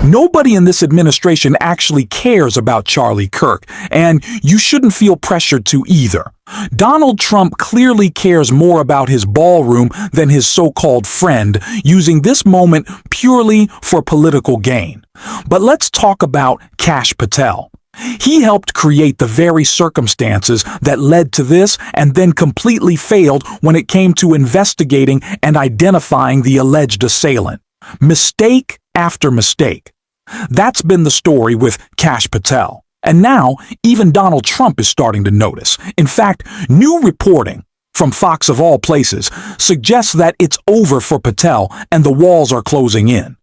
Nobody in this administration actually cares about Charlie Kirk, and you shouldn't feel pressured to either. Donald Trump clearly cares more about his ballroom than his so-called friend, using this moment purely for political gain. But let's talk about Kash Patel. He helped create the very circumstances that led to this and then completely failed when it came to investigating and identifying the alleged assailant. Mistake after mistake. That's been the story with Kash Patel. And now, even Donald Trump is starting to notice. In fact, new reporting from Fox of all places suggests that it's over for Patel and the walls are closing in.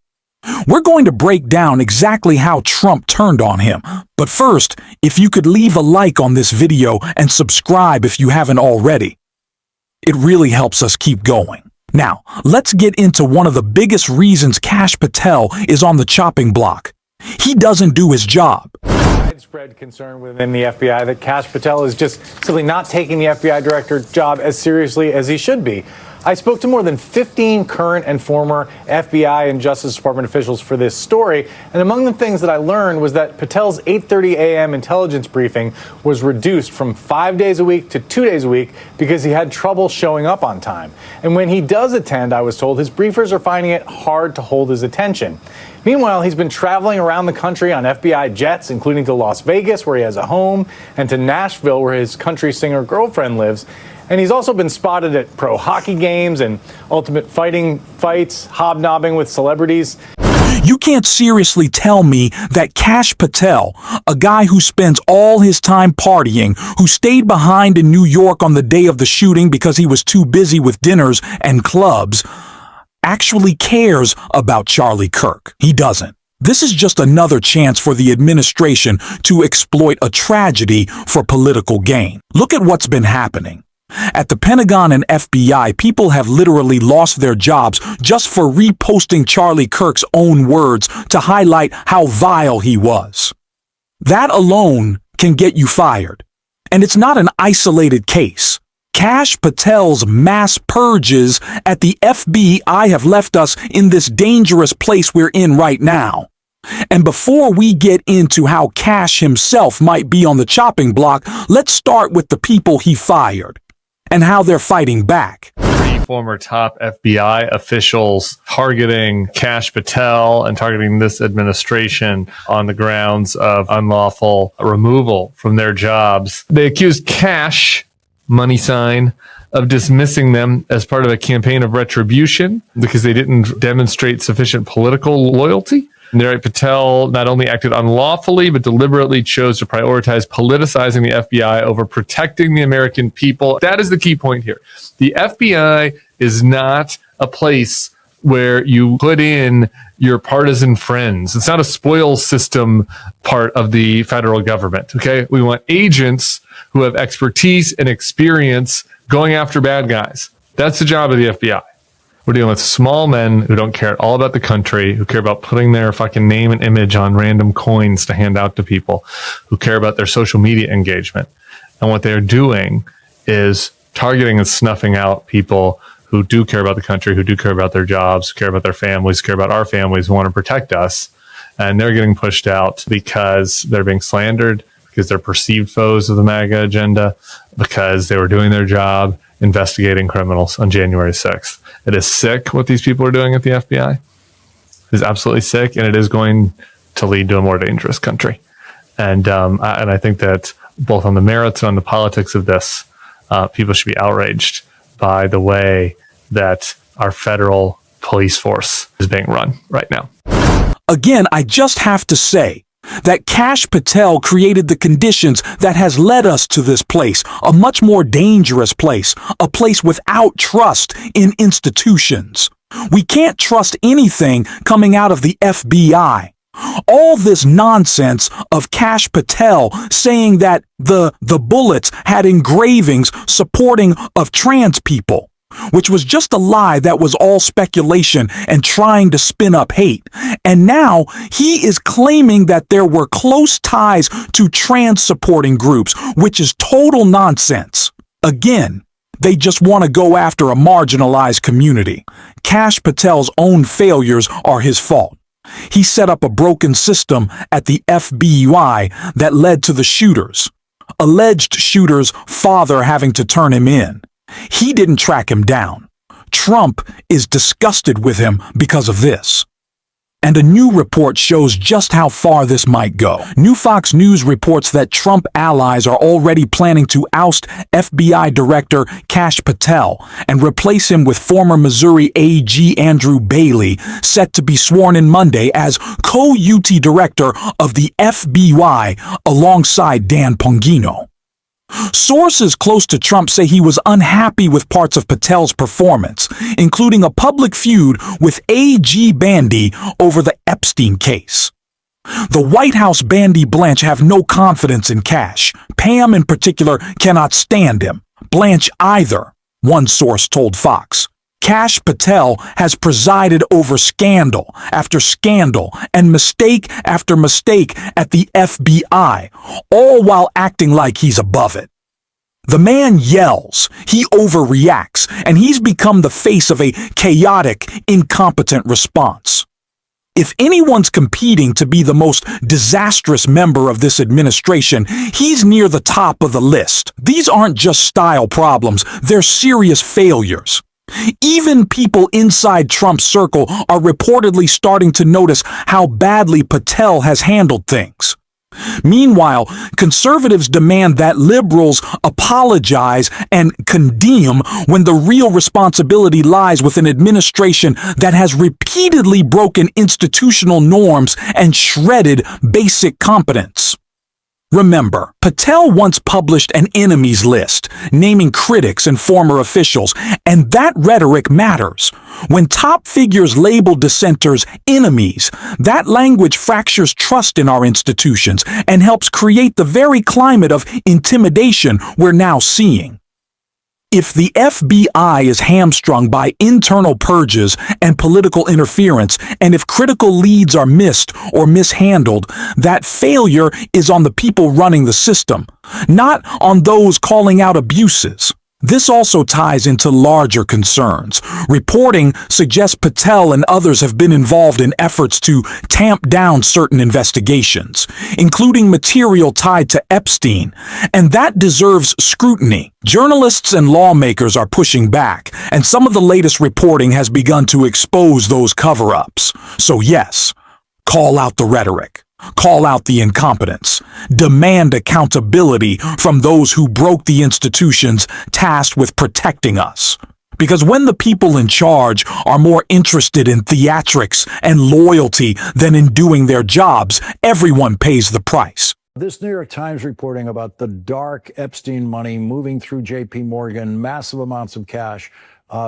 We're going to break down exactly how Trump turned on him. But first, if you could leave a like on this video and subscribe if you haven't already, it really helps us keep going. Now, let's get into one of the biggest reasons Kash Patel is on the chopping block. He doesn't do his job. Widespread concern within the FBI that Kash Patel is just simply not taking the FBI director job as seriously as he should be. I spoke to more than 15 current and former FBI and Justice Department officials for this story, and among the things that I learned was that Patel's 8:30 a.m. intelligence briefing was reduced from 5 days a week to 2 days a week because he had trouble showing up on time. And when he does attend, I was told his briefers are finding it hard to hold his attention. Meanwhile, he's been traveling around the country on FBI jets, including to Las Vegas, where he has a home, and to Nashville, where his country singer girlfriend lives. And he's also been spotted at pro hockey games and ultimate fighting fights, hobnobbing with celebrities. You can't seriously tell me that Kash Patel, a guy who spends all his time partying, who stayed behind in New York on the day of the shooting because he was too busy with dinners and clubs, actually cares about Charlie Kirk. He doesn't. This is just another chance for the administration to exploit a tragedy for political gain. Look at what's been happening. At the Pentagon and FBI, people have literally lost their jobs just for reposting Charlie Kirk's own words to highlight how vile he was. That alone can get you fired. And it's not an isolated case. Kash Patel's mass purges at the FBI have left us in this dangerous place we're in right now. And before we get into how Kash himself might be on the chopping block, let's start with the people he fired and how they're fighting back. 3 former top FBI officials targeting Kash Patel and targeting this administration on the grounds of unlawful removal from their jobs. They accused Kash, money sign, of dismissing them as part of a campaign of retribution because they didn't demonstrate sufficient political loyalty. Patel not only acted unlawfully, but deliberately chose to prioritize politicizing the FBI over protecting the American people. That is the key point here. The FBI is not a place where you put in your partisan friends. It's not a spoil system part of the federal government, okay? We want agents who have expertise and experience going after bad guys. That's the job of the FBI. We're dealing with small men who don't care at all about the country, who care about putting their fucking name and image on random coins to hand out to people, who care about their social media engagement. And what they're doing is targeting and snuffing out people who do care about the country, who do care about their jobs, care about their families, care about our families, who want to protect us. And they're getting pushed out because they're being slandered, because they're perceived foes of the MAGA agenda, because they were doing their job investigating criminals on January 6th. It is sick what these people are doing at the FBI. It is absolutely sick, and it is going to lead to a more dangerous country. And I think that both on the merits and on the politics of this, people should be outraged by the way that our federal police force is being run right now. Again, I just have to say that Kash Patel created the conditions that has led us to this place, a much more dangerous place, a place without trust in institutions. We can't trust anything coming out of the FBI. All this nonsense of Kash Patel saying that the bullets had engravings supporting of trans people, which was just a lie that was all speculation and trying to spin up hate. And now he is claiming that there were close ties to trans supporting groups, which is total nonsense. Again, they just want to go after a marginalized community. Kash Patel's own failures are his fault. He set up a broken system at the FBI that led to the shooters, alleged shooter's father having to turn him in. He didn't track him down. Trump is disgusted with him because of this. And a new report shows just how far this might go. New Fox News reports that Trump allies are already planning to oust FBI Director Kash Patel and replace him with former Missouri AG Andrew Bailey, set to be sworn in Monday as co-UT Director of the FBI alongside Dan Pongino. Sources close to Trump say he was unhappy with parts of Patel's performance, including a public feud with AG Bandy over the Epstein case. The White House Bandy Blanche have no confidence in Kash. Pam, in particular, cannot stand him. Blanche either, one source told Fox. Kash Patel has presided over scandal after scandal and mistake after mistake at the FBI, all while acting like he's above it. The man yells, he overreacts, and he's become the face of a chaotic, incompetent response. If anyone's competing to be the most disastrous member of this administration, he's near the top of the list. These aren't just style problems, they're serious failures. Even people inside Trump's circle are reportedly starting to notice how badly Patel has handled things. Meanwhile, conservatives demand that liberals apologize and condemn when the real responsibility lies with an administration that has repeatedly broken institutional norms and shredded basic competence. Remember, Patel once published an enemies list, naming critics and former officials, and that rhetoric matters. When top figures label dissenters enemies, that language fractures trust in our institutions and helps create the very climate of intimidation we're now seeing. If the FBI is hamstrung by internal purges and political interference, and if critical leads are missed or mishandled, that failure is on the people running the system, not on those calling out abuses. This also ties into larger concerns. Reporting suggests Patel and others have been involved in efforts to tamp down certain investigations, including material tied to Epstein, and that deserves scrutiny. Journalists and lawmakers are pushing back, and some of the latest reporting has begun to expose those cover-ups. So yes, call out the rhetoric. Call out the incompetence. Demand accountability from those who broke the institutions tasked with protecting us. Because when the people in charge are more interested in theatrics and loyalty than in doing their jobs, everyone pays the price. This New York Times reporting about the dark Epstein money moving through J.P. Morgan, massive amounts of cash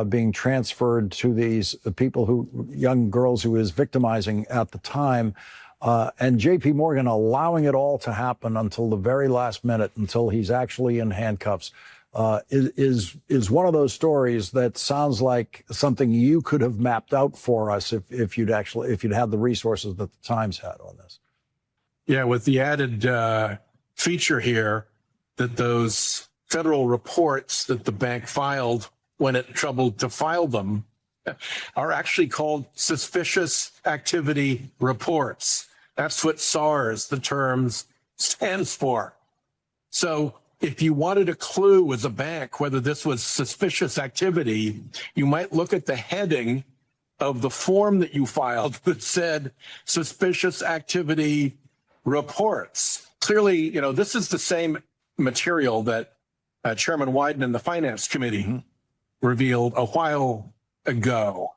being transferred to these people young girls who he was victimizing at the time. And J.P. Morgan allowing it all to happen until the very last minute, until he's actually in handcuffs, is one of those stories that sounds like something you could have mapped out for us if you'd had the resources that the Times had on this. Yeah, with the added feature here that those federal reports that the bank filed when it troubled to file them are actually called suspicious activity reports. That's what SARS, the terms, stands for. So if you wanted a clue as a bank whether this was suspicious activity, you might look at the heading of the form that you filed that said suspicious activity reports. Clearly, this is the same material that Chairman Wyden and the Finance Committee revealed a while ago.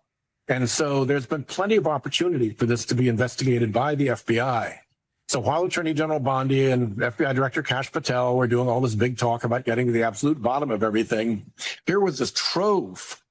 And so there's been plenty of opportunity for this to be investigated by the FBI. So while Attorney General Bondi and FBI Director Kash Patel were doing all this big talk about getting to the absolute bottom of everything, here was this trove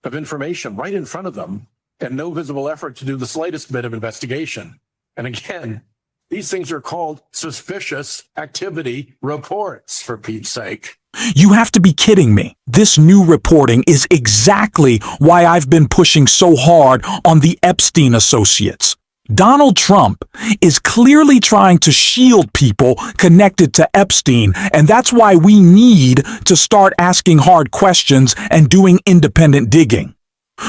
of information right in front of them and no visible effort to do the slightest bit of investigation. And again, these things are called suspicious activity reports, for Pete's sake. You have to be kidding me. This new reporting is exactly why I've been pushing so hard on the Epstein associates. Donald Trump is clearly trying to shield people connected to Epstein, and that's why we need to start asking hard questions and doing independent digging.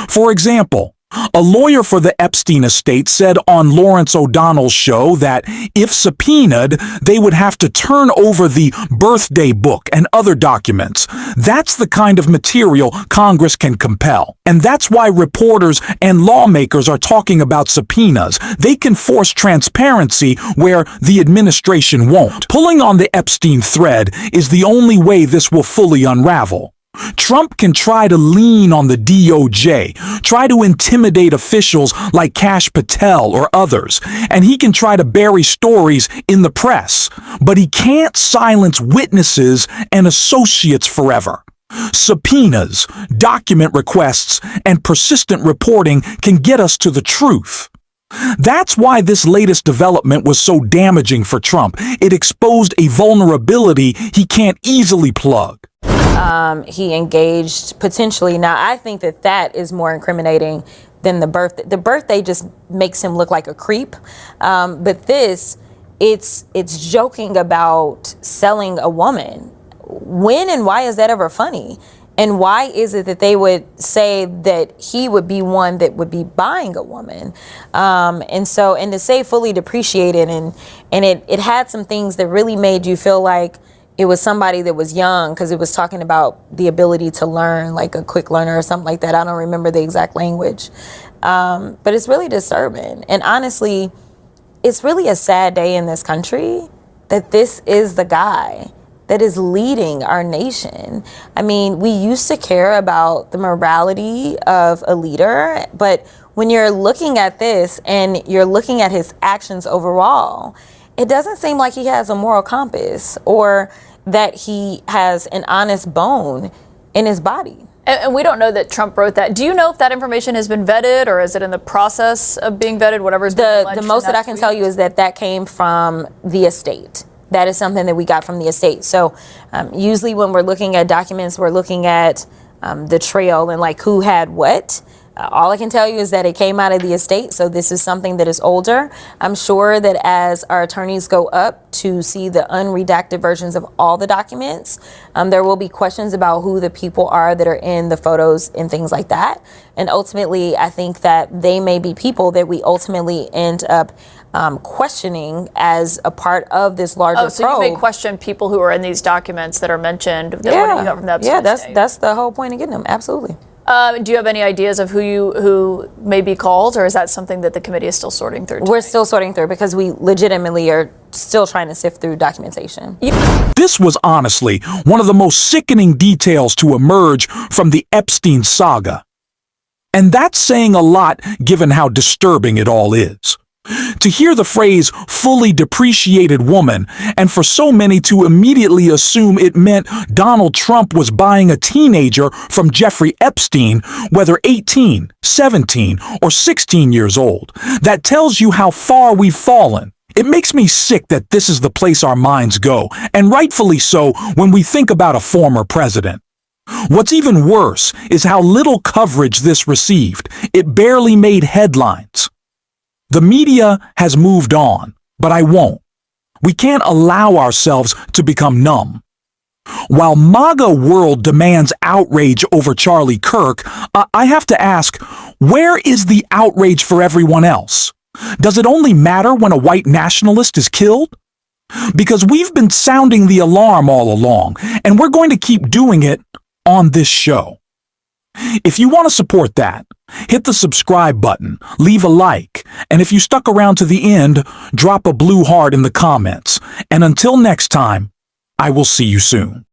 For example, A lawyer for the Epstein estate said on Lawrence O'Donnell's show that if subpoenaed, they would have to turn over the birthday book and other documents. That's the kind of material Congress can compel. And that's why reporters and lawmakers are talking about subpoenas. They can force transparency where the administration won't. Pulling on the Epstein thread is the only way this will fully unravel. Trump can try to lean on the DOJ, try to intimidate officials like Kash Patel or others, and he can try to bury stories in the press, but he can't silence witnesses and associates forever. Subpoenas, document requests, and persistent reporting can get us to the truth. That's why this latest development was so damaging for Trump. It exposed a vulnerability he can't easily plug. He engaged potentially. Now, I think that is more incriminating than the birthday. The birthday just makes him look like a creep. But this, it's joking about selling a woman. When and why is that ever funny? And why is it that they would say that he would be one that would be buying a woman? And to say fully depreciated, and it had some things that really made you feel like it was somebody that was young, because it was talking about the ability to learn, like a quick learner or something like that. I don't remember the exact language. But it's really disturbing. And honestly, it's really a sad day in this country that this is the guy that is leading our nation. I mean, we used to care about the morality of a leader, but when you're looking at this and you're looking at his actions overall, it doesn't seem like he has a moral compass or that he has an honest bone in his body. And we don't know that Trump wrote that. Do you know if that information has been vetted, or is it in the process of being vetted, whatever's been alleged? The most that I can tell you is that came from the estate. That is something that we got from the estate. So usually when we're looking at documents, we're looking at the trail and like who had what. All I can tell you is that it came out of the estate, so this is something that is older. I'm sure that as our attorneys go up to see the unredacted versions of all the documents, there will be questions about who the people are that are in the photos and things like that. And ultimately, I think that they may be people that we ultimately end up questioning as a part of this larger probe. So you may question people who are in these documents that are mentioned that you got from the Epstein estate. That's the whole point of getting them. Absolutely. Do you have any ideas of who may be called, or is that something that the committee is still sorting through today? We're still sorting through because we legitimately are still trying to sift through documentation. This was honestly one of the most sickening details to emerge from the Epstein saga. And that's saying a lot given how disturbing it all is. To hear the phrase fully depreciated woman, and for so many to immediately assume it meant Donald Trump was buying a teenager from Jeffrey Epstein, whether 18, 17, or 16 years old, that tells you how far we've fallen. It makes me sick that this is the place our minds go, and rightfully so when we think about a former president. What's even worse is how little coverage this received. It barely made headlines. The media has moved on, but I won't. We can't allow ourselves to become numb. While MAGA world demands outrage over Charlie Kirk, I have to ask, where is the outrage for everyone else? Does it only matter when a white nationalist is killed? Because we've been sounding the alarm all along, and we're going to keep doing it on this show. If you want to support that, hit the subscribe button, leave a like, and if you stuck around to the end, drop a blue heart in the comments. And until next time, I will see you soon.